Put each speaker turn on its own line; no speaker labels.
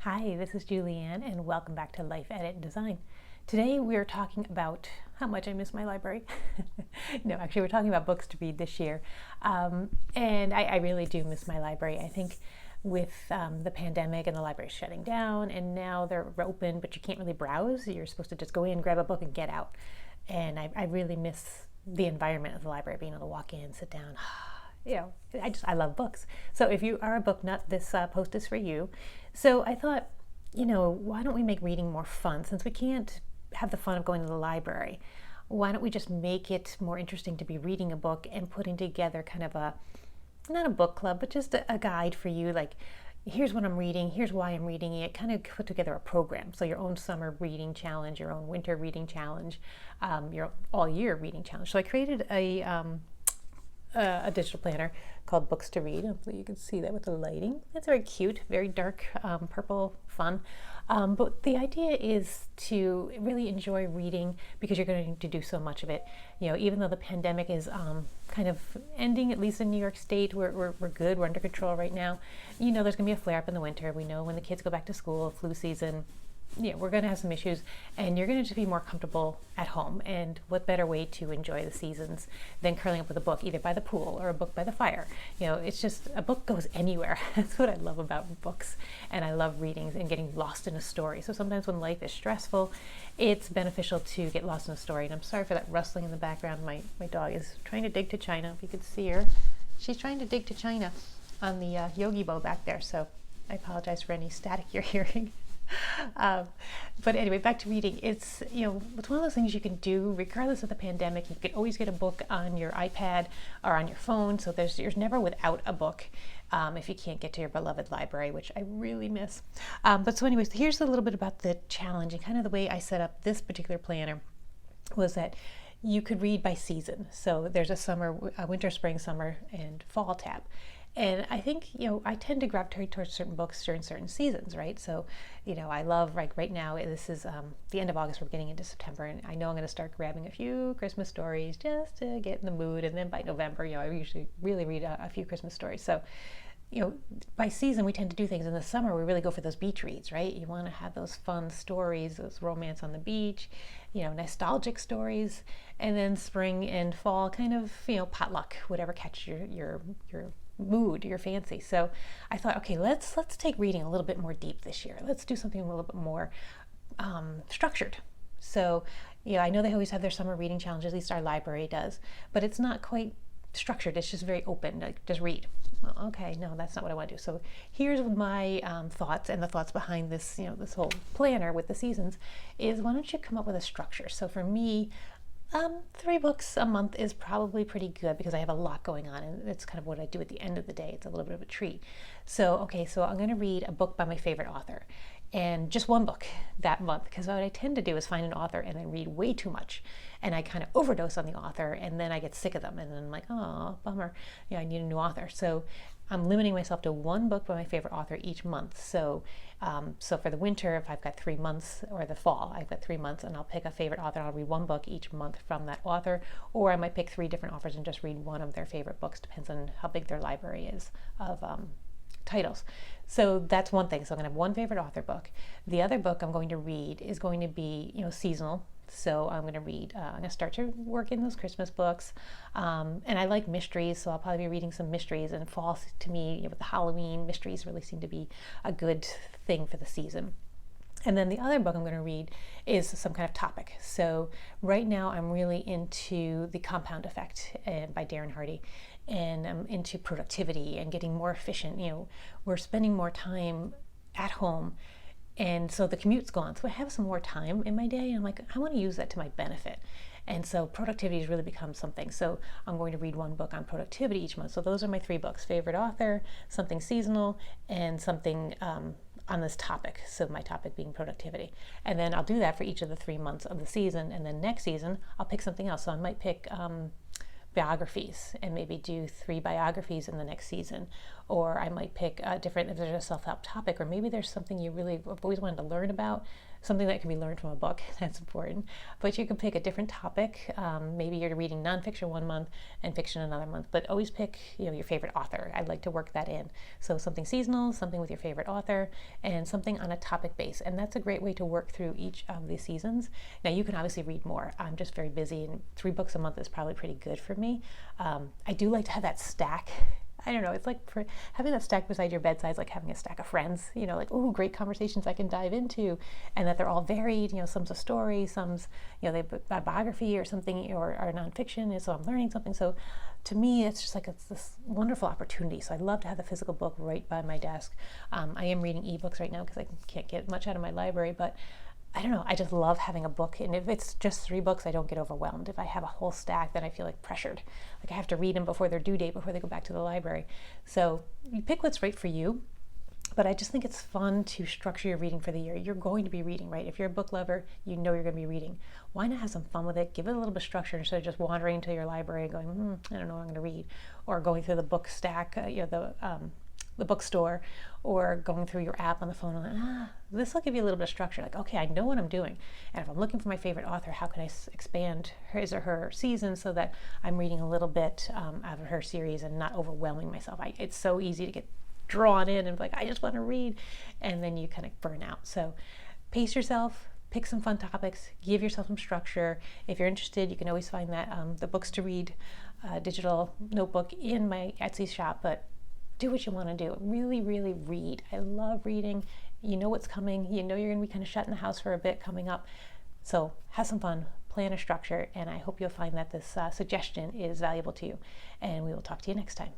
Hi, this is Julianne, and welcome back to Life Edit and Design. Today we're talking about how much I miss my library. No, actually, we're talking about books to read this year. And I really do miss my library. I think with the pandemic and the library shutting down, and now they're open, but you can't really browse. You're supposed to just go in, grab a book, and get out. And I really miss the environment of the library, being able to walk in, sit down. I love books. So if you are a book nut, this post is for you. So I thought, why don't we make reading more fun? Since we can't have the fun of going to the library, why don't we just make it more interesting to be reading a book and putting together kind of not a book club, but just a guide for you, like, here's what I'm reading, here's why I'm reading it, kind of put together a program. So your own summer reading challenge, your own winter reading challenge, your all year reading challenge. So I created a digital planner called Books to Read. Hopefully you can see that with the lighting. It's very cute, very dark purple, fun. But the idea is to really enjoy reading because you're going to do so much of it. Even though the pandemic is kind of ending, at least in New York State, we're good, we're under control right now. There's going to be a flare up in the winter. We know when the kids go back to school, flu season, we're going to have some issues, and you're going to just be more comfortable at home. And what better way to enjoy the seasons than curling up with a book, either by the pool or a book by the fire? It's just, a book goes anywhere. That's what I love about books, and I love reading and getting lost in a story. So sometimes when life is stressful, it's beneficial to get lost in a story. And I'm sorry for that rustling in the background. My dog is trying to dig to China. If you could see her, she's trying to dig to China on the Yogi Bow back there. So I apologize for any static you're hearing. But anyway, back to reading. It's one of those things you can do regardless of the pandemic. You can always get a book on your iPad or on your phone, so you're never without a book if you can't get to your beloved library, which I really miss. But so anyways, here's a little bit about the challenge, and kind of the way I set up this particular planner was that you could read by season. So there's a winter, spring, summer, and fall tab. And I think, I tend to gravitate towards certain books during certain seasons, right? So, I love, like right now, this is the end of August, we're getting into September, and I know I'm going to start grabbing a few Christmas stories just to get in the mood. And then by November, I usually really read a few Christmas stories. So, by season, we tend to do things. In the summer, we really go for those beach reads, right? You want to have those fun stories, those romance on the beach, nostalgic stories. And then spring and fall, kind of, potluck, whatever catches your mood, your fancy. So I thought, okay, let's take reading a little bit more deep this year. Let's do something a little bit more structured. So, I know they always have their summer reading challenge, at least our library does, but it's not quite structured. It's just very open, like just read. Well, okay, no, that's not what I want to do. So here's my thoughts, and the thoughts behind this, this whole planner with the seasons is, why don't you come up with a structure? So for me, 3 books a month is probably pretty good because I have a lot going on, and it's kind of what I do at the end of the day. It's a little bit of a treat. So I'm going to read a book by my favorite author, and just one book that month, because what I tend to do is find an author and then read way too much, and I kind of overdose on the author, and then I get sick of them, and then I'm like, oh, bummer, I need a new author. So I'm limiting myself to one book by my favorite author each month. So for the winter, if I've got 3 months, or the fall, I've got 3 months, and I'll pick a favorite author. I'll read one book each month from that author, or I might pick 3 different authors and just read one of their favorite books. Depends on how big their library is of titles. So that's one thing. So I'm going to have one favorite author book. The other book I'm going to read is going to be, seasonal. So I'm going to start to work in those Christmas books. And I like mysteries, so I'll probably be reading some mysteries. And fall, to me, with the Halloween, mysteries really seem to be a good thing for the season. And then the other book I'm going to read is some kind of topic. So right now I'm really into The Compound Effect by Darren Hardy. And I'm into productivity and getting more efficient. We're spending more time at home, and so the commute's gone. So I have some more time in my day, and I'm like, I want to use that to my benefit. And so productivity has really become something. So I'm going to read one book on productivity each month. So those are my 3 books: favorite author, something seasonal, and something on this topic. So my topic being productivity. And then I'll do that for each of the 3 months of the season. And then next season, I'll pick something else. So I might pick biographies and maybe do 3 biographies in the next season, or I might pick a different, if there's a self-help topic, or maybe there's something you really have always wanted to learn about, something that can be learned from a book. That's important. But you can pick a different topic. Maybe you're reading nonfiction one month and fiction another month, but always pick, your favorite author. I'd like to work that in. So something seasonal, something with your favorite author, and something on a topic base. And that's a great way to work through each of the seasons. Now you can obviously read more. I'm just very busy, and 3 books a month is probably pretty good for me. I do like to have that stack. I don't know, it's like having that stack beside your bedside is like having a stack of friends, like, oh, great conversations I can dive into, and that they're all varied, some's a story, some's, they a biography or something, or nonfiction, and so I'm learning something. So to me, it's just like, it's this wonderful opportunity. So I'd love to have the physical book right by my desk. I am reading ebooks right now because I can't get much out of my library, but I don't know, I just love having a book. And if it's just 3 books, I don't get overwhelmed. If I have a whole stack, then I feel like pressured. Like I have to read them before their due date, before they go back to the library. So you pick what's right for you. But I just think it's fun to structure your reading for the year. You're going to be reading, right? If you're a book lover, you're going to be reading. Why not have some fun with it? Give it a little bit of structure instead of just wandering to your library and going, I don't know what I'm going to read. Or going through the book stack, the bookstore, or going through your app on the phone and this will give you a little bit of structure. Like, okay, I know what I'm doing. And if I'm looking for my favorite author, how can I expand his or her season so that I'm reading a little bit out of her series and not overwhelming myself. It's so easy to get drawn in and like, I just want to read, and then you kind of burn out. So pace yourself, pick some fun topics, give yourself some structure. If you're interested, you can always find that the Books to Read digital notebook in my Etsy shop. But do what you want to do. Really, really read. I love reading. You know what's coming. You know you're going to be kind of shut in the house for a bit coming up. So have some fun, plan a structure, and I hope you'll find that this suggestion is valuable to you. And we will talk to you next time.